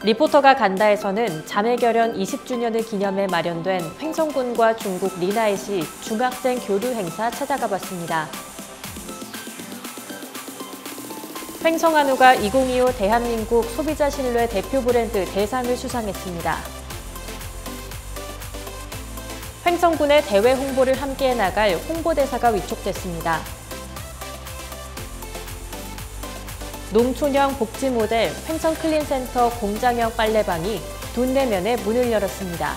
리포터가 간다에서는 자매결연 20주년을 기념해 마련된 횡성군과 중국 리나잇이 중학생 교류 행사 찾아가 봤습니다. 횡성한우가 2025 대한민국 소비자 신뢰 대표 브랜드 대상을 수상했습니다. 횡성군의 대외 홍보를 함께해 나갈 홍보대사가 위촉됐습니다. 농촌형 복지 모델 횡성클린센터 공장형 빨래방이 돈 내면에 문을 열었습니다.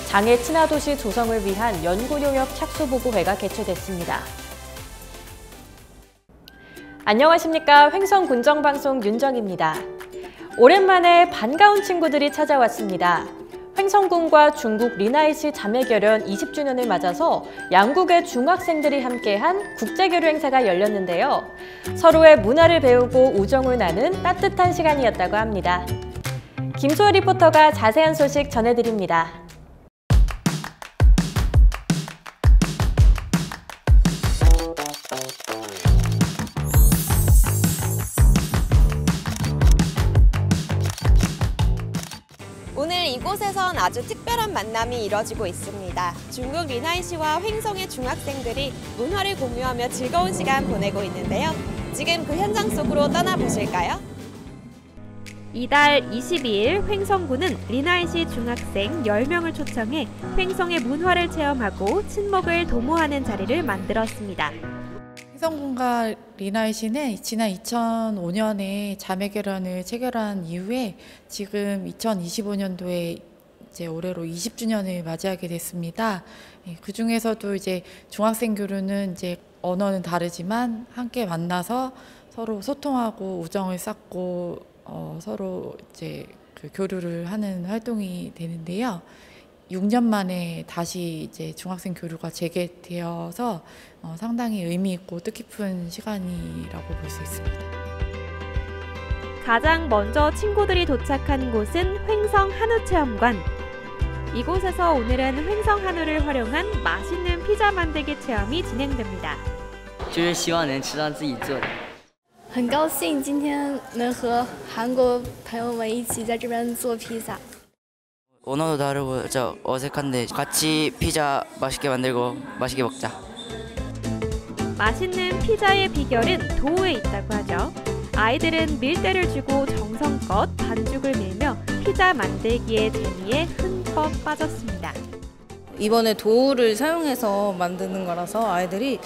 장애 친화도시 조성을 위한 연구용역 착수보고회가 개최됐습니다. 안녕하십니까. 횡성군정방송 윤정입니다. 오랜만에 반가운 친구들이 찾아왔습니다. 횡성군과 중국 리나잇이 자매결연 20주년을 맞아서 양국의 중학생들이 함께한 국제교류 행사가 열렸는데요. 서로의 문화를 배우고 우정을 나눈 따뜻한 시간이었다고 합니다. 김소연 리포터가 자세한 소식 전해드립니다. 오늘 이곳에선 아주 특별한 만남이 이뤄지고 있습니다. 중국 리나잇시와 횡성의 중학생들이 문화를 공유하며 즐거운 시간 보내고 있는데요. 지금 그 현장 속으로 떠나보실까요? 이달 22일 횡성군은 리나잇시 중학생 10명을 초청해 횡성의 문화를 체험하고 친목을 도모하는 자리를 만들었습니다. 횡성군과 리나잇시는 지난 2005년에 자매결연을 체결한 이후에 지금 2025년도에 이제 올해로 20주년을 맞이하게 됐습니다. 그 중에서도 이제 중학생 교류는 이제 언어는 다르지만 함께 만나서 서로 소통하고 우정을 쌓고 서로 이제 그 교류를 하는 활동이 되는데요. 6년 만에 다시 이제 중학생 교류가 재개되어서 상당히 의미 있고 뜻깊은 시간이라고 볼 수 있습니다. 가장 먼저 친구들이 도착한 곳은 횡성 한우체험관. 이곳에서 오늘은 횡성 한우를 활용한 맛있는 피자 만들기 체험이 진행됩니다. 就是希望能吃到自己做的。很高兴今天能和韩国朋友们一起在这边做披萨。 언어도 다르고 저 어색한데 같이 피자 맛있게 만들고 맛있게 먹자. 맛있는 피자의 비결은 도우에 있다고 하죠. 아이들은 밀대를 쥐고 정성껏 반죽을 밀며 피자 만들기의 재미에 흠뻑 빠졌습니다. 이번에 도우를 사용해서 만드는 거라서 아이들이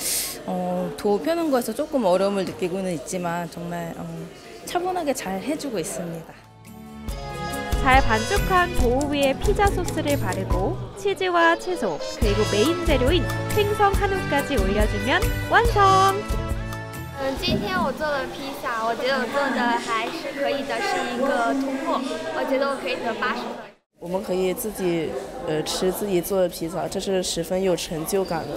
도우 펴는 거에서 조금 어려움을 느끼고는 있지만 정말 차분하게 잘 해주고 있습니다. 잘 반죽한 도우 위에 피자 소스를 바르고 치즈와 채소 그리고 메인 재료인 횡성 한우까지 올려주면 완성! 今天我做的披萨，我觉得我做的还是可以的，是一个突破。我觉得我可以得80分。我们可以自己吃自己做的披萨，这是十分有成就感的。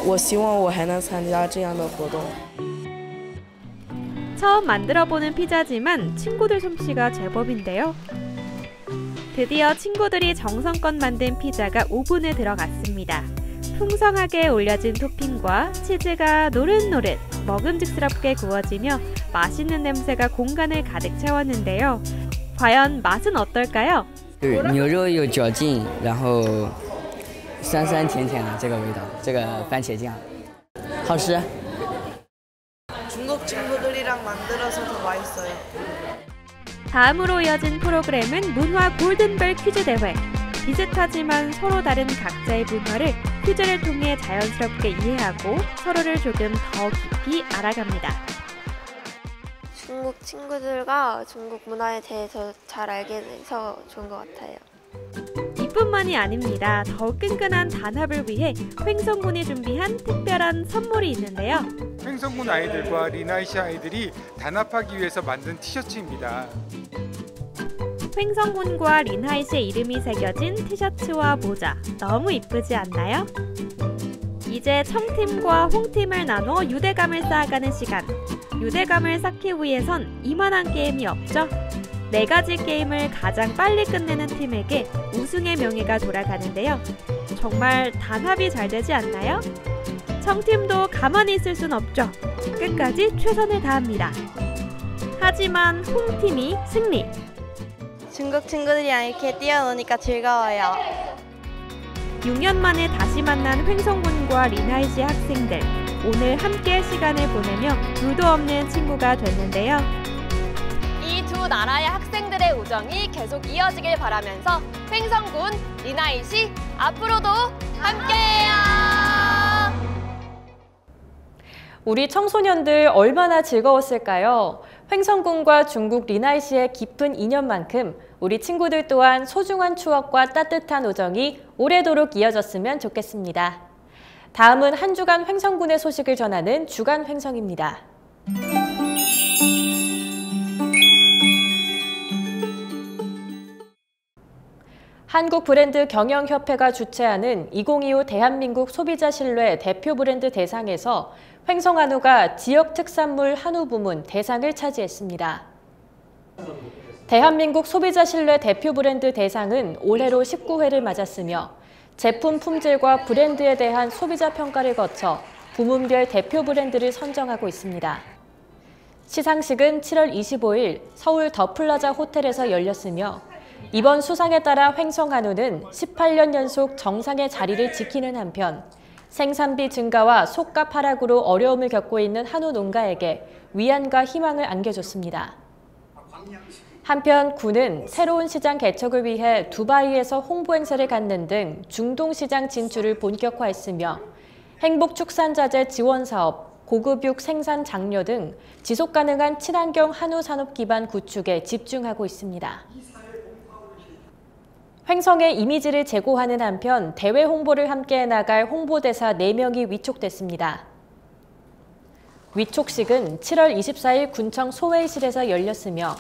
我希望我还能参加这样的活动。 처음 만들어보는 피자지만 친구들 솜씨가 제법인데요. 드디어 친구들이 정성껏 만든 피자가 오븐에 들어갔습니다. 풍성하게 올려진 토핑과 치즈가 노릇노릇 먹음직스럽게 구워지며 맛있는 냄새가 공간을 가득 채웠는데요. 과연 맛은 어떨까요? 牛肉有嚼劲，然后酸酸甜甜的这个味道，这个番茄酱，好吃。 중국 친구들이랑 만들어서 더 맛있어요. 다음으로 이어진 프로그램은 문화 골든벨 퀴즈 대회. 비슷하지만 서로 다른 각자의 문화를 퀴즈를 통해 자연스럽게 이해하고 서로를 조금 더 깊이 알아갑니다. 중국 친구들과 중국 문화에 대해서 잘 알게 돼서 좋은 것 같아요. 이뿐만이 아닙니다. 더욱 끈끈한 단합을 위해 횡성군이 준비한 특별한 선물이 있는데요. 횡성군 아이들과 리나잇시 아이들이 단합하기 위해서 만든 티셔츠입니다. 횡성군과 리나잇시의 이름이 새겨진 티셔츠와 모자 너무 이쁘지 않나요? 이제 청팀과 홍팀을 나눠 유대감을 쌓아가는 시간. 유대감을 쌓기 위해선 이만한 게임이 없죠. 4가지 게임을 가장 빨리 끝내는 팀에게 우승의 명예가 돌아가는데요. 정말 단합이 잘 되지 않나요? 청팀도 가만히 있을 순 없죠. 끝까지 최선을 다합니다. 하지만 홍팀이 승리. 중국 친구들이랑 이렇게 뛰어노니까 즐거워요. 6년 만에 다시 만난 횡성군과 리나이시 학생들. 오늘 함께 시간을 보내며 둘도 없는 친구가 됐는데요. 이 두 나라의 학생들의 우정이 계속 이어지길 바라면서 횡성군, 리나이시 앞으로도 함께해요. 우리 청소년들 얼마나 즐거웠을까요? 횡성군과 중국 리나이시의 깊은 인연만큼 우리 친구들 또한 소중한 추억과 따뜻한 우정이 오래도록 이어졌으면 좋겠습니다. 다음은 한 주간 횡성군의 소식을 전하는 주간 횡성입니다. 한국브랜드경영협회가 주최하는 2025 대한민국 소비자 신뢰 대표 브랜드 대상에서 횡성한우가 지역 특산물 한우 부문 대상을 차지했습니다. 대한민국 소비자 신뢰 대표 브랜드 대상은 올해로 19회를 맞았으며 제품 품질과 브랜드에 대한 소비자 평가를 거쳐 부문별 대표 브랜드를 선정하고 있습니다. 시상식은 7월 25일 서울 더 플라자 호텔에서 열렸으며 이번 수상에 따라 횡성한우는 18년 연속 정상의 자리를 지키는 한편 생산비 증가와 속값 하락으로 어려움을 겪고 있는 한우 농가에게 위안과 희망을 안겨줬습니다. 한편 군은 새로운 시장 개척을 위해 두바이에서 홍보 행사를 갖는 등 중동 시장 진출을 본격화했으며 행복축산자재 지원 사업, 고급육 생산 장려 등 지속가능한 친환경 한우 산업 기반 구축에 집중하고 있습니다. 횡성의 이미지를 제고하는 한편 대외 홍보를 함께 나갈 홍보대사 4명이 위촉됐습니다. 위촉식은 7월 24일 군청 소회의실에서 열렸으며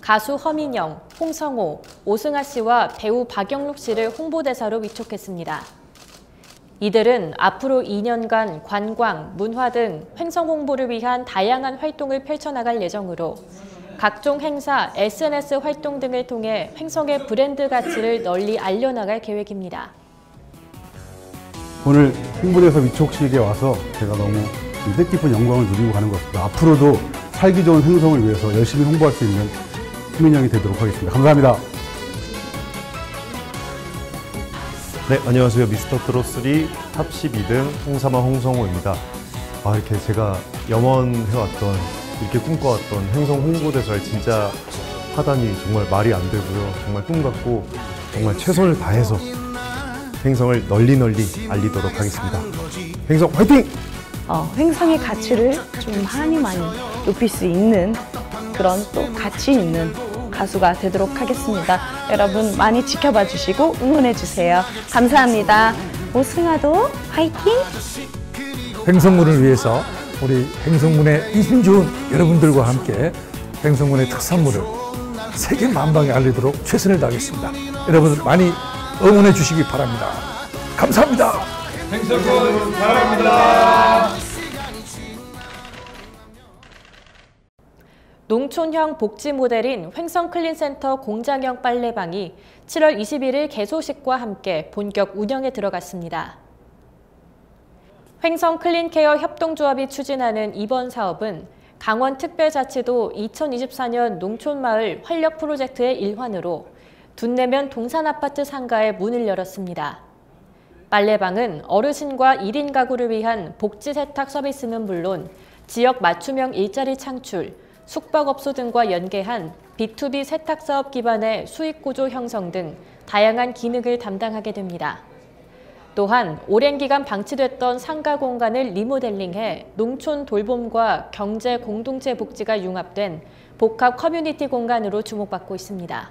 가수 허민영, 홍성호, 오승아 씨와 배우 박영록 씨를 홍보대사로 위촉했습니다. 이들은 앞으로 2년간 관광, 문화 등 횡성 홍보를 위한 다양한 활동을 펼쳐나갈 예정으로 각종 행사, SNS 활동 등을 통해 횡성의 브랜드 가치를 널리 알려나갈 계획입니다. 오늘 홍보대사 위촉식에 와서 제가 너무 뜻깊은 영광을 누리고 가는 것 같습니다. 앞으로도 살기 좋은 횡성을 위해서 열심히 홍보할 수 있는 희민영이 되도록 하겠습니다. 감사합니다. 네, 안녕하세요. 미스터 트롯3 탑 12등 홍삼아 홍성호입니다. 이렇게 제가 염원해왔던, 이렇게 꿈꿔왔던 횡성 홍보대사를 진짜 하다니 정말 말이 안 되고요. 정말 꿈 같고 정말 최선을 다해서 횡성을 널리 알리도록 하겠습니다. 횡성 화이팅! 횡성의 가치를 좀 많이 높일 수 있는 그런 또 가치 있는 가수가 되도록 하겠습니다. 여러분 많이 지켜봐 주시고 응원해 주세요. 감사합니다. 오승아도 화이팅! 횡성군을 위해서 우리 횡성군의 이심 좋은 여러분들과 함께 횡성군의 특산물을 세계 만방에 알리도록 최선을 다하겠습니다. 여러분 많이 응원해 주시기 바랍니다. 감사합니다. 횡성군 사랑합니다. 농촌형 복지 모델인 횡성클린센터 공장형 빨래방이 7월 21일 개소식과 함께 본격 운영에 들어갔습니다. 횡성클린케어 협동조합이 추진하는 이번 사업은 강원특별자치도 2024년 농촌마을 활력 프로젝트의 일환으로 둔내면 동산아파트 상가에 문을 열었습니다. 빨래방은 어르신과 1인 가구를 위한 복지 세탁 서비스는 물론 지역 맞춤형 일자리 창출, 숙박업소 등과 연계한 B2B 세탁사업 기반의 수익구조 형성 등 다양한 기능을 담당하게 됩니다. 또한 오랜 기간 방치됐던 상가 공간을 리모델링해 농촌 돌봄과 경제 공동체 복지가 융합된 복합 커뮤니티 공간으로 주목받고 있습니다.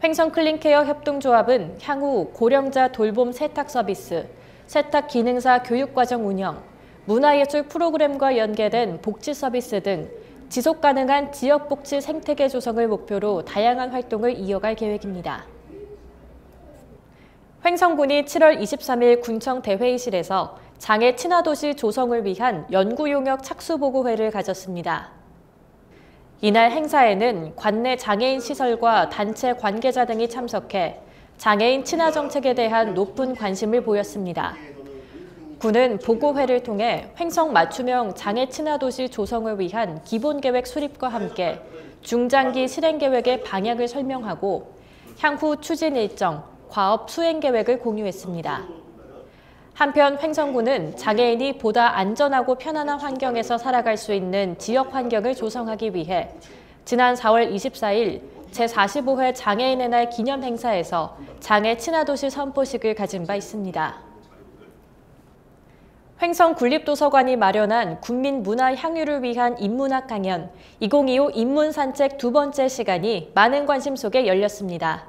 횡성클린케어 협동조합은 향후 고령자 돌봄 세탁 서비스, 세탁 기능사 교육과정 운영, 문화예술 프로그램과 연계된 복지 서비스 등 지속가능한 지역복지 생태계 조성을 목표로 다양한 활동을 이어갈 계획입니다. 횡성군이 7월 23일 군청 대회의실에서 장애 친화도시 조성을 위한 연구용역 착수보고회를 가졌습니다. 이날 행사에는 관내 장애인 시설과 단체 관계자 등이 참석해 장애인 친화 정책에 대한 높은 관심을 보였습니다. 군은 보고회를 통해 횡성 맞춤형 장애 친화도시 조성을 위한 기본계획 수립과 함께 중장기 실행계획의 방향을 설명하고 향후 추진 일정, 과업 수행계획을 공유했습니다. 한편 횡성군은 장애인이 보다 안전하고 편안한 환경에서 살아갈 수 있는 지역 환경을 조성하기 위해 지난 4월 24일 제45회 장애인의 날 기념 행사에서 장애 친화도시 선포식을 가진 바 있습니다. 횡성 군립도서관이 마련한 국민 문화 향유를 위한 인문학 강연 2025 인문산책 두 번째 시간이 많은 관심 속에 열렸습니다.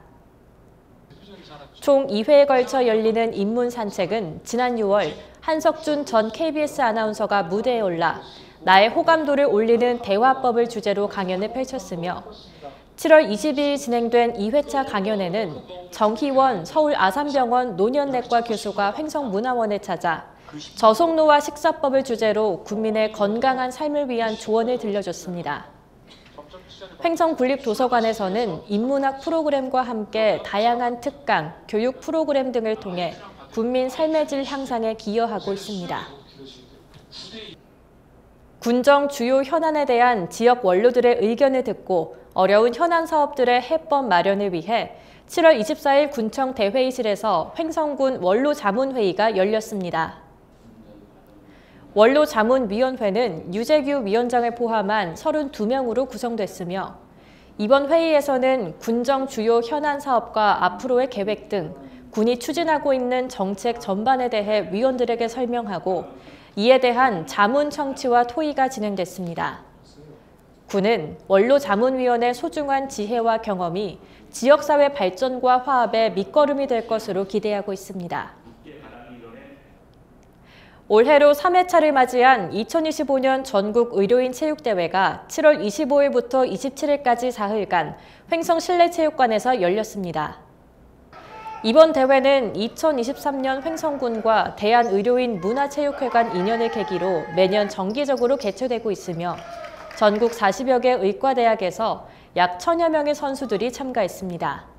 총 2회에 걸쳐 열리는 인문산책은 지난 6월 한석준 전 KBS 아나운서가 무대에 올라 나의 호감도를 올리는 대화법을 주제로 강연을 펼쳤으며 7월 22일 진행된 2회차 강연에는 정희원 서울 아산병원 노년내과 교수가 횡성문화원에 찾아 저속노화 식사법을 주제로 국민의 건강한 삶을 위한 조언을 들려줬습니다. 횡성군립도서관에서는 인문학 프로그램과 함께 다양한 특강, 교육 프로그램 등을 통해 국민 삶의 질 향상에 기여하고 있습니다. 군정 주요 현안에 대한 지역 원로들의 의견을 듣고 어려운 현안 사업들의 해법 마련을 위해 7월 24일 군청 대회의실에서 횡성군 원로자문회의가 열렸습니다. 원로자문위원회는 유재규 위원장을 포함한 32명으로 구성됐으며 이번 회의에서는 군정 주요 현안 사업과 앞으로의 계획 등 군이 추진하고 있는 정책 전반에 대해 위원들에게 설명하고 이에 대한 자문 청취와 토의가 진행됐습니다. 군은 원로자문위원회 소중한 지혜와 경험이 지역사회 발전과 화합의 밑거름이 될 것으로 기대하고 있습니다. 올해로 3회차를 맞이한 2025년 전국 의료인 체육대회가 7월 25일부터 27일까지 사흘간 횡성 실내체육관에서 열렸습니다. 이번 대회는 2023년 횡성군과 대한의료인 문화체육회관 인연을 계기로 매년 정기적으로 개최되고 있으며 전국 40여 개 의과대학에서 약 1000여 명의 선수들이 참가했습니다.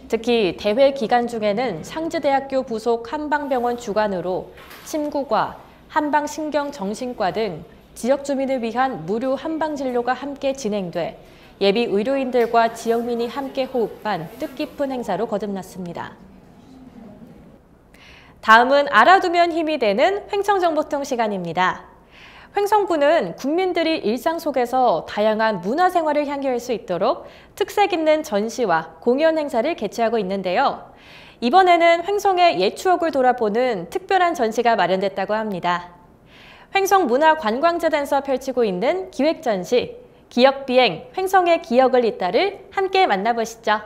특히 대회 기간 중에는 상지대학교 부속 한방병원 주관으로 침구과 한방신경정신과 등 지역 주민을 위한 무료 한방진료가 함께 진행돼 예비 의료인들과 지역민이 함께 호흡한 뜻깊은 행사로 거듭났습니다. 다음은 알아두면 힘이 되는 횡성정보통 시간입니다. 횡성군은 국민들이 일상 속에서 다양한 문화생활을 향유할 수 있도록 특색 있는 전시와 공연 행사를 개최하고 있는데요. 이번에는 횡성의 옛 추억을 돌아보는 특별한 전시가 마련됐다고 합니다. 횡성문화관광재단에서 펼치고 있는 기획전시 기억비행 횡성의 기억을 잇따를 함께 만나보시죠.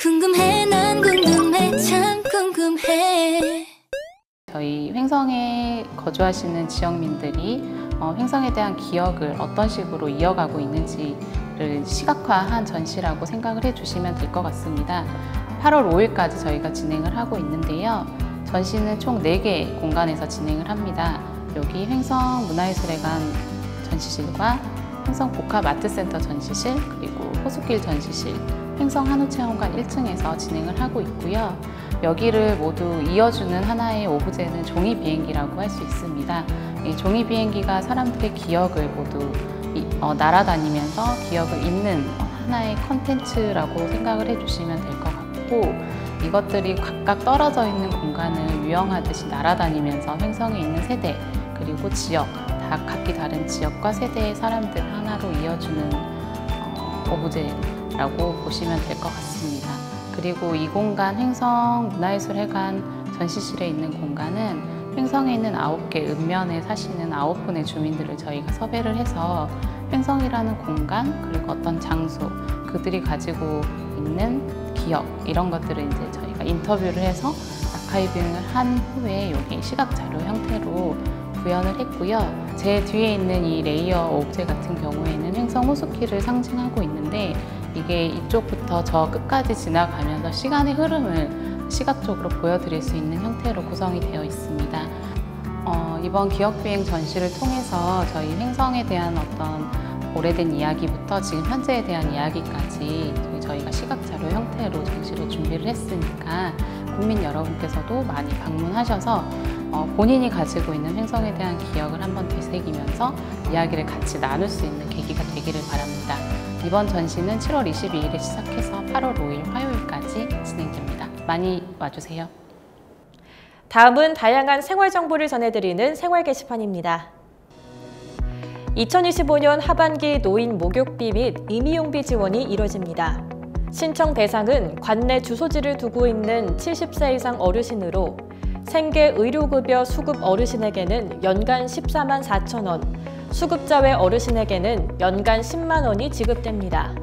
궁금해 난 궁금해 참 궁금해. 저희 횡성에 거주하시는 지역민들이 횡성에 대한 기억을 어떤 식으로 이어가고 있는지를 시각화한 전시라고 생각을 해주시면 될 것 같습니다. 8월 5일까지 저희가 진행을 하고 있는데요. 전시는 총 4개 공간에서 진행을 합니다. 여기 횡성문화예술회관 전시실과 횡성복합아트센터 전시실, 그리고 호수길 전시실, 횡성한우체험관 1층에서 진행을 하고 있고요. 여기를 모두 이어주는 하나의 오브제는 종이 비행기라고 할 수 있습니다. 이 종이 비행기가 사람들의 기억을 모두 날아다니면서 기억을 잇는 하나의 컨텐츠라고 생각을 해주시면 될 것 같고, 이것들이 각각 떨어져 있는 공간을 유영하듯이 날아다니면서 횡성에 있는 세대 그리고 지역, 다 각기 다른 지역과 세대의 사람들 하나로 이어주는 오브제라고 보시면 될 것 같습니다. 그리고 이 공간 횡성문화예술회관 전시실에 있는 공간은 횡성에 있는 9개 읍면에 사시는 9분의 주민들을 저희가 섭외를 해서 횡성이라는 공간 그리고 어떤 장소, 그들이 가지고 있는 기억 이런 것들을 이제 저희가 인터뷰를 해서 아카이빙을 한 후에 여기 시각 자료 형태로 구현을 했고요. 제 뒤에 있는 이 레이어 옵제 같은 경우에는 횡성 호수길을 상징하고 있는데, 이게 이쪽부터 저 끝까지 지나가면서 시간의 흐름을 시각적으로 보여드릴 수 있는 형태로 구성이 되어 있습니다. 이번 기억비행 전시를 통해서 저희 횡성에 대한 어떤 오래된 이야기부터 지금 현재에 대한 이야기까지 저희가 시각자료 형태로 전시를 준비를 했으니까 국민 여러분께서도 많이 방문하셔서 본인이 가지고 있는 횡성에 대한 기억을 한번 되새기면서 이야기를 같이 나눌 수 있는 계기가 되기를 바랍니다. 이번 전시는 7월 22일에 시작해서 8월 5일 화요일까지 진행됩니다. 많이 와주세요. 다음은 다양한 생활 정보를 전해드리는 생활 게시판입니다. 2025년 하반기 노인 목욕비 및 임의용비 지원이 이뤄집니다. 신청 대상은 관내 주소지를 두고 있는 70세 이상 어르신으로 생계 의료급여 수급 어르신에게는 연간 14만 4천 원, 수급자외 어르신에게는 연간 10만 원이 지급됩니다.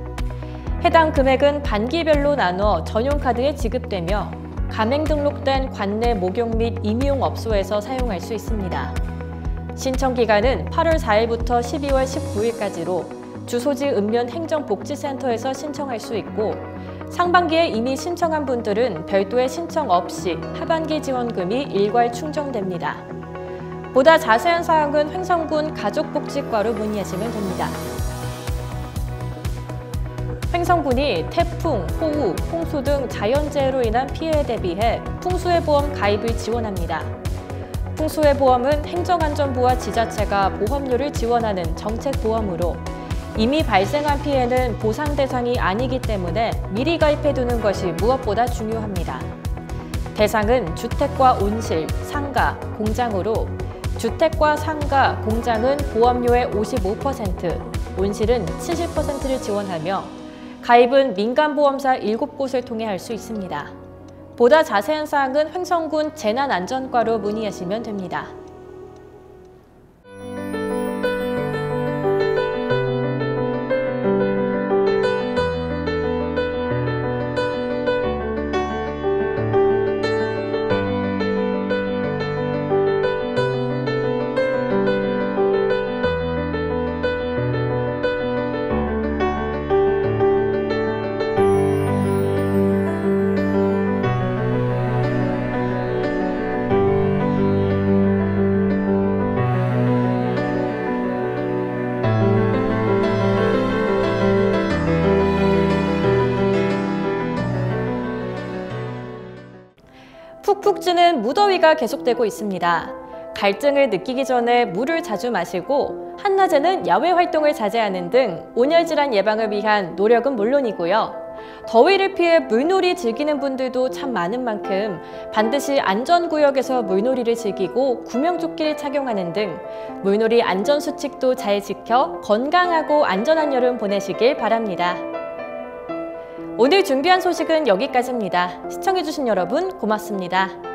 해당 금액은 반기별로 나눠 전용카드에 지급되며 가맹 등록된 관내 목욕 및 임의용 업소에서 사용할 수 있습니다. 신청 기간은 8월 4일부터 12월 19일까지로 주소지 읍면 행정복지센터에서 신청할 수 있고 상반기에 이미 신청한 분들은 별도의 신청 없이 하반기 지원금이 일괄 충정됩니다. 보다 자세한 사항은 횡성군 가족복지과로 문의하시면 됩니다. 횡성군이 태풍, 호우, 홍수 등 자연재해로 인한 피해에 대비해 풍수해보험 가입을 지원합니다. 풍수해보험은 행정안전부와 지자체가 보험료를 지원하는 정책보험으로 이미 발생한 피해는 보상 대상이 아니기 때문에 미리 가입해두는 것이 무엇보다 중요합니다. 대상은 주택과 온실, 상가, 공장으로 주택과 상가, 공장은 보험료의 55%, 온실은 70%를 지원하며 가입은 민간보험사 7곳을 통해 할 수 있습니다. 보다 자세한 사항은 횡성군 재난안전과로 문의하시면 됩니다. 푹푹 찌는 무더위가 계속되고 있습니다. 갈증을 느끼기 전에 물을 자주 마시고 한낮에는 야외 활동을 자제하는 등 온열질환 예방을 위한 노력은 물론이고요. 더위를 피해 물놀이 즐기는 분들도 참 많은 만큼 반드시 안전구역에서 물놀이를 즐기고 구명조끼를 착용하는 등 물놀이 안전수칙도 잘 지켜 건강하고 안전한 여름 보내시길 바랍니다. 오늘 준비한 소식은 여기까지입니다. 시청해주신 여러분 고맙습니다.